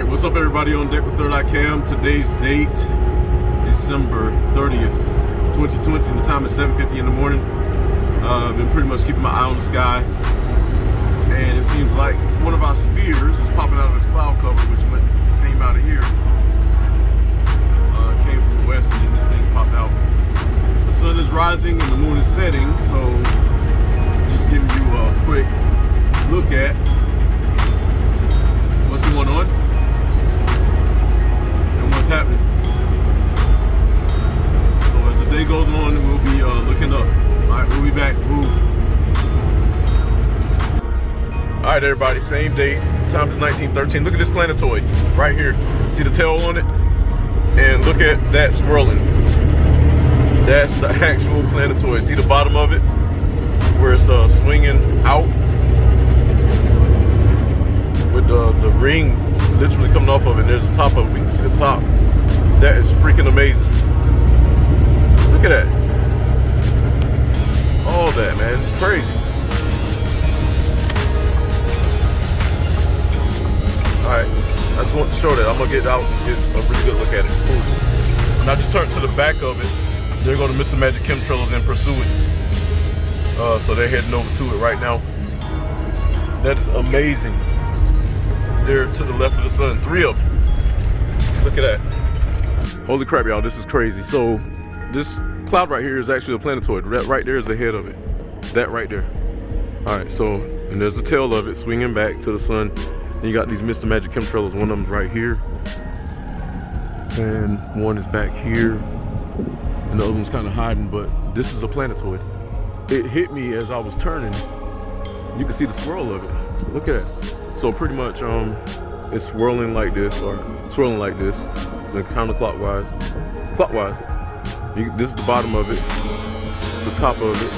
what's up everybody on deck with Third Eye Cam? Today's date, December 30th, 2020. The time is 7:50 in the morning. I've been pretty much keeping my eye on the sky. And it seems like one of our spheres is popping out of this cloud cover, which came out of here. Came from the west and then this thing popped out. The sun is rising and the moon is setting, so just giving you a quick look at what's going on and what's happening. So as the day goes on, we'll be looking up. Alright, we'll be back. Move. Alright everybody, same date. Time is 1913. Look at this planetoid right here. See the tail on it? And look at that swirling. That's the actual planetoid. See the bottom of it? Where it's swinging out? With the ring literally coming off of it. There's the top of it. We can see the top. That is freaking amazing. Look at that. All that, man. It's crazy. Alright. I just want to show that. I'm going to get out and get a really good look at it. When I just turn to the back of it, they're going to Mr. Magic chemtrails in pursuance. So they're heading over to it right now. That is amazing. They're to the left of the sun. 3 of them. Look at that. Holy crap, y'all. This is crazy. So this cloud right here is actually a planetoid. That right there is the head of it. That right there. Alright, so, and there's the tail of it swinging back to the sun. And you got these Mr. Magic chemtrails. One of them's right here. And one is back here. And the other one's kind of hiding, but this is a planetoid. It hit me as I was turning. You can see the swirl of it. Look at that. So pretty much it's swirling like this, or swirling like this, then counterclockwise, clockwise. This is the bottom of it. It's the top of it.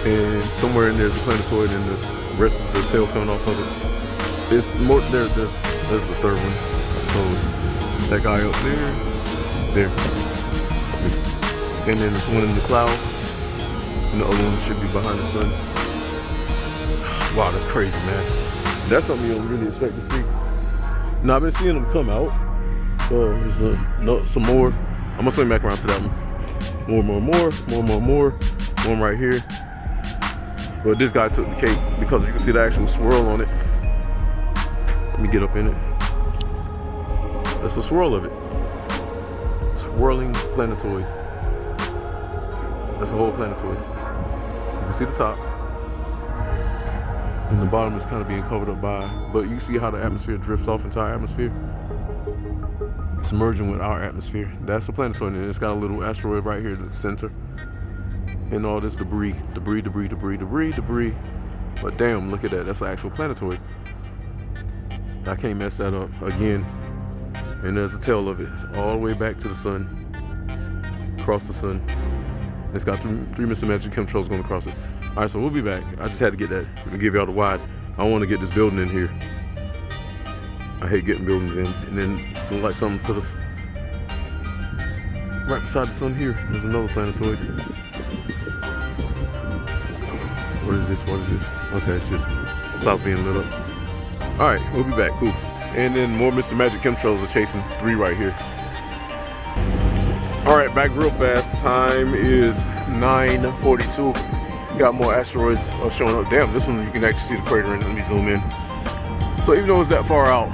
And somewhere in there is a planetoid, and the rest is the tail coming off of it. There's more. There's the third one. So that guy up there, and then there's one in the cloud, and the other one should be behind the sun. Wow, that's crazy, man. That's something you don't really expect to see. Now I've been seeing them come out. There's some more. I'm gonna swing back around to that one. More. One right here. But this guy took the cake because you can see the actual swirl on it. Let me get up in it. That's the swirl of it. Swirling planetoid. That's a whole planetoid. You can see the top. And the bottom is kind of being covered up by, but you see how the atmosphere drifts off into our atmosphere. It's merging with our atmosphere. That's the planetoid, and it's got a little asteroid right here in the center. And all this debris. But damn, look at that. That's an actual planetoid. I can't mess that up again. And there's the tail of it, all the way back to the sun, across the sun. It's got three Mr. Magic chemtrails going across it. All right, so we'll be back. I just had to get that to give y'all the wide. I want to get this building in here. I hate getting buildings in. And then like something to the right beside the sun here. There's another planetoid. What is this? Okay, it's just clouds being lit up. All right, we'll be back. Cool. And then more Mr. Magic chemtrails are chasing 3 right here. All right, back real fast. Time is 9:42. Got more asteroids showing up. Damn, this one you can actually see the crater in it. Let me zoom in. So even though it's that far out,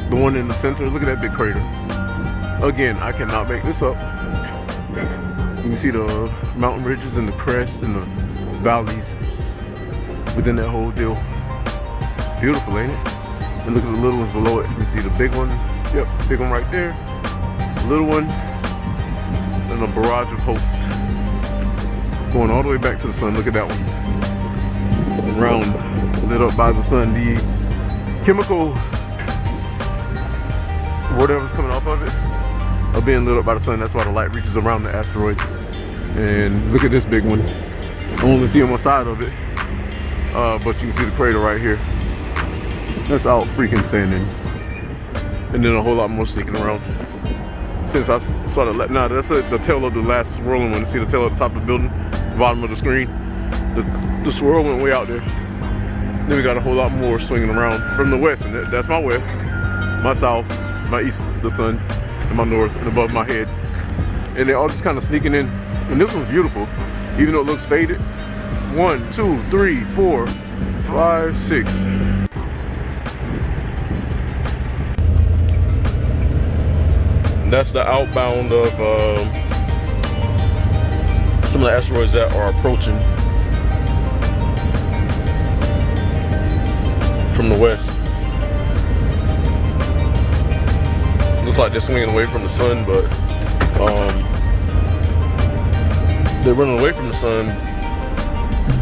the one in the center, look at that big crater. Again, I cannot make this up. You can see the mountain ridges and the crests and the valleys within that whole deal. Beautiful, ain't it? And look at the little ones below it. You see the big one? Yep, big one right there. The little one. And a barrage of hosts. Going all the way back to the sun. Look at that one. Round, lit up by the sun. The chemical, whatever's coming off of it, are being lit up by the sun. That's why the light reaches around the asteroid. And look at this big one. I only see on one side of it. But you can see the crater right here. That's out freaking sanding. And then a whole lot more sneaking around. Since I saw the, now that's the tail of the last swirling one. You see the tail at the top of the building, the bottom of the screen. The swirl went way out there. Then we got a whole lot more swinging around from the west, and that's my west. my south, my east, the sun, and my north, and above my head. And they're all just kind of sneaking in. And this one's beautiful, even though it looks faded. 1, 2, 3, 4, 5, 6. And that's the outbound of some of the asteroids that are approaching from the west. Looks like they're swinging away from the sun, but they're running away from the sun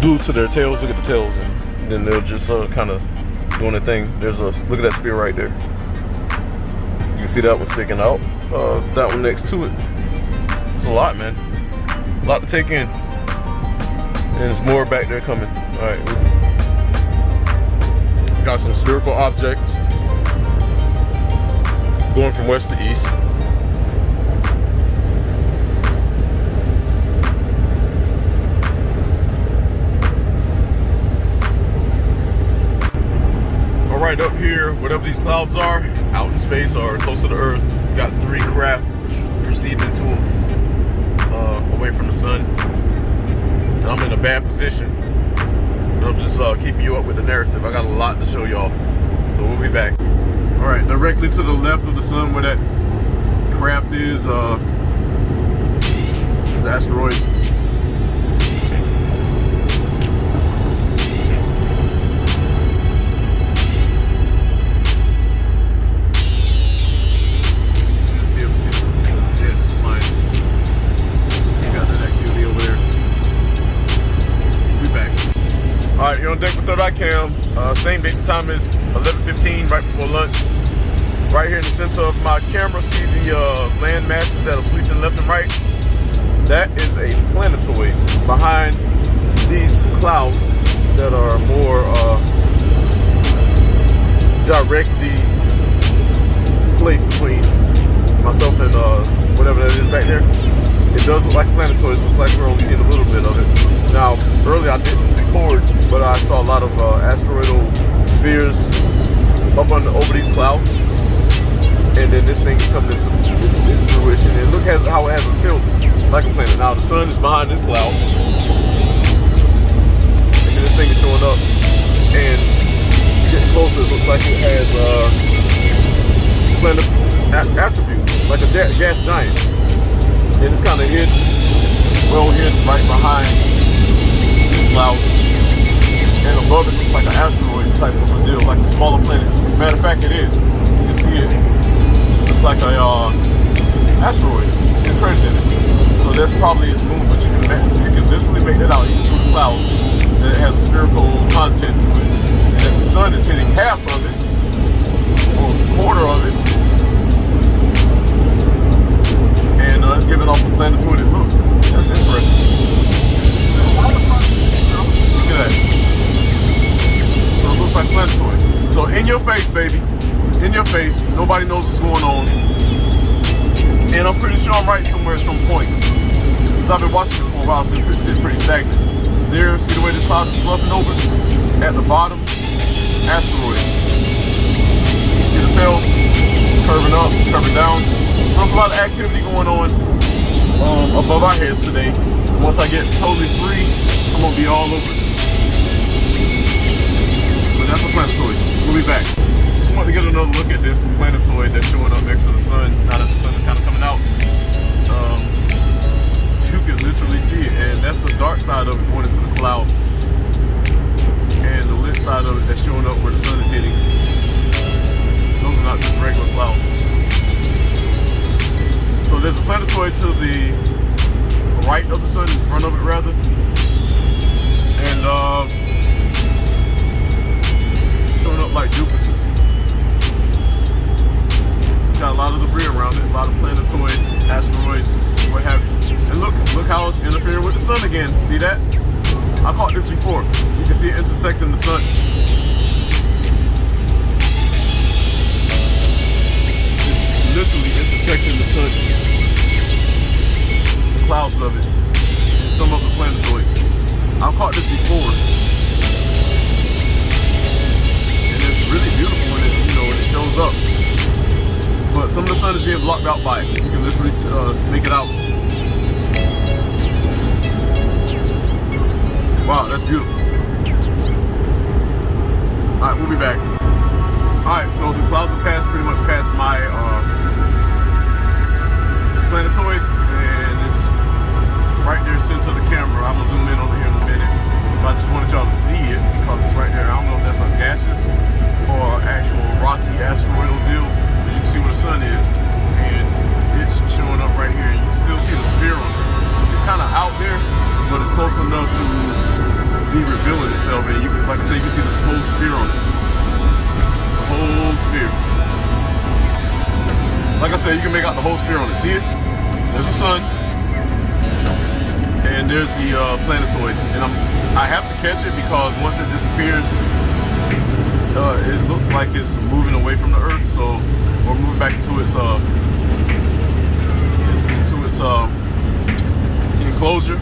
due to their tails. Look at the tails, and then they'll just kind of doing their thing. There's a look at that sphere right there. You can see that one sticking out. That one next to it. It's a lot, man. A lot to take in, and there's more back there coming. All right, got some spherical objects going from west to east. All right, up here, whatever these clouds are, out in space or close to the Earth, we got 3 craft proceeding into them, away from the sun. And I'm in a bad position. And I'm just keeping you up with the narrative. I got a lot to show y'all, so we'll be back. All right, directly to the left of the sun where that craft is an asteroid. All right, you're on deck with Third Eye Cam. Same date and time is 11:15, right before lunch. Right here in the center of my camera, see the land masses that are sweeping left and right? That is a planetoid behind these clouds that are more directly placed between myself and whatever that is back there. It does look like a planetoid. It looks like we're only seeing a little bit of it. Now, earlier I didn't record, but I saw a lot of asteroidal spheres up over these clouds. And then this thing is coming into its fruition. And look how it has a tilt like a planet. Now, the sun is behind this cloud. And then this thing is showing up. And getting closer, it looks like it has planet attributes, like a gas giant. And it's kind of hidden, well hidden right behind these clouds. And above it looks like an asteroid type of a deal, like a smaller planet. Matter of fact, it is. You can see it. Looks like a asteroid. You can see the craters in it. So that's probably its moon, but you can literally make that out even through the clouds. That it has a spherical content to it. And that the sun is hitting half of it, or a quarter of it. And it's giving off a planetoidal look. That's interesting. Look at that. So it looks like planetoid. So in your face, baby. In your face. Nobody knows what's going on. And I'm pretty sure I'm right somewhere at some point. Because I've been watching it for a while. It's been sitting pretty stagnant. There, see the way this cloud is fluffing over? At the bottom, asteroid. See the tail? Curving up, curving down. So there's a lot of activity going on above our heads today. Once I get totally free, I'm gonna be all over it. But that's a planetoid. We'll be back. Just want to get another look at this planetoid that's showing up next to the sun. Now that the sun is kind of coming out, you can literally see it, and that's the dark side of it going into the cloud, and the lit side of it that's showing up where the sun is hitting. Those are not just regular clouds. So there's a planetoid to the right of the sun, in front of it rather, and showing up like Jupiter. It's got a lot of debris around it, a lot of planetoids, asteroids, what have you. And look how it's interfering with the sun again. See that? I caught this before. You can see it intersecting the sun. some of the sun is being blocked out by it. You can literally make it out. Wow, that's beautiful. All right, we'll be back. All right, so the clouds have passed, pretty much past my planetoid, and it's right there center of the camera. I'm gonna zoom in over here in a minute. But I just wanted y'all to see it because it's right there. I don't know if that's a gaseous or actual rocky asteroidal deal. But you can see where the sun is, and it's showing up right here. And you can still see the sphere on it. It's kind of out there, but it's close enough to be revealing itself. And you can, like I said, you can see the whole sphere on it. The whole sphere. Like I said, you can make out the whole sphere on it. See it? There's the sun, and there's the planetoid. And I have to catch it because once it disappears, it looks like it's moving away from the Earth, so or moving back into its enclosure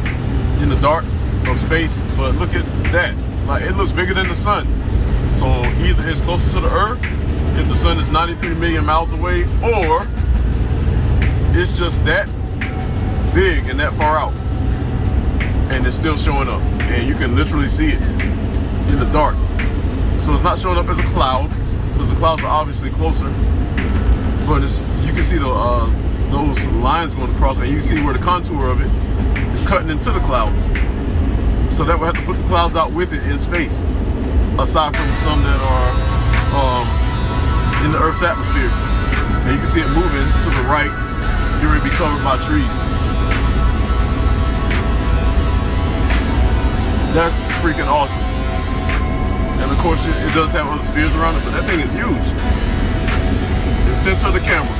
in the dark of space. But look at that, like it looks bigger than the sun. So either it's closer to the Earth if the sun is 93 million miles away, or it's just that big and that far out, and it's still showing up, and you can literally see it in the dark. So it's not showing up as a cloud because the clouds are obviously closer, but you can see those lines going across, and you can see where the contour of it is cutting into the clouds. So that would have to put the clouds out with it in space, aside from some that are in the Earth's atmosphere. And you can see it moving to the right, getting ready to be covered by trees. That's freaking awesome. And of course it does have other spheres around it, but that thing is huge. The center of the camera.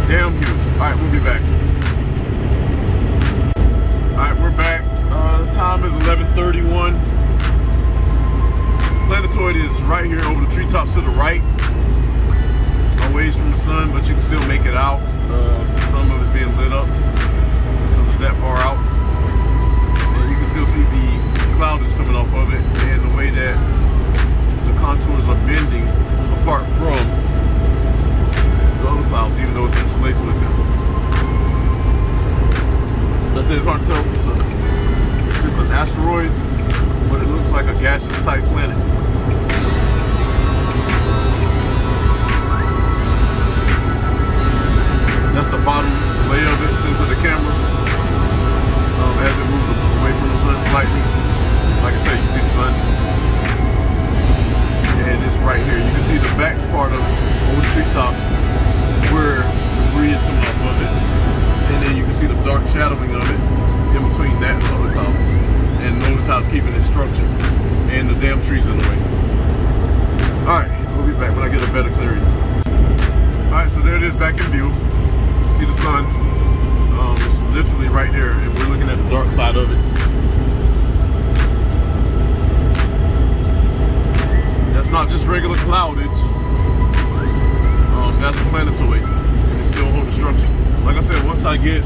Damn huge. Alright, we'll be back. Alright, we're back. The time is 11:31. Planetoid is right here over the treetops to the right. Ways from the sun, but you can still make it out. Some of it's being lit up because it's that far out, and you can still see the cloud is coming off of it, and the way that the contours are bending apart from the other clouds, even though it's interlaced with them. Let's say it's hard to tell if it's an asteroid, but it looks like a gaseous type planet. That's the bottom layer of it, center of the camera. As it moves away from the sun slightly. Like I said, you can see the sun. And it's right here. You can see the back part of it over the treetops where debris is coming off of it. And then you can see the dark shadowing of it in between that and the other clouds. And notice how it's keeping its structure. And the damn trees in the way. Alright, we'll be back when I get a better clarity. Alright, so there it is back in view. See the sun, it's literally right there, and we're looking at the dark side of it. That's not just regular cloudage, that's a planetoid, and it's still holding structure. Like I said, once I get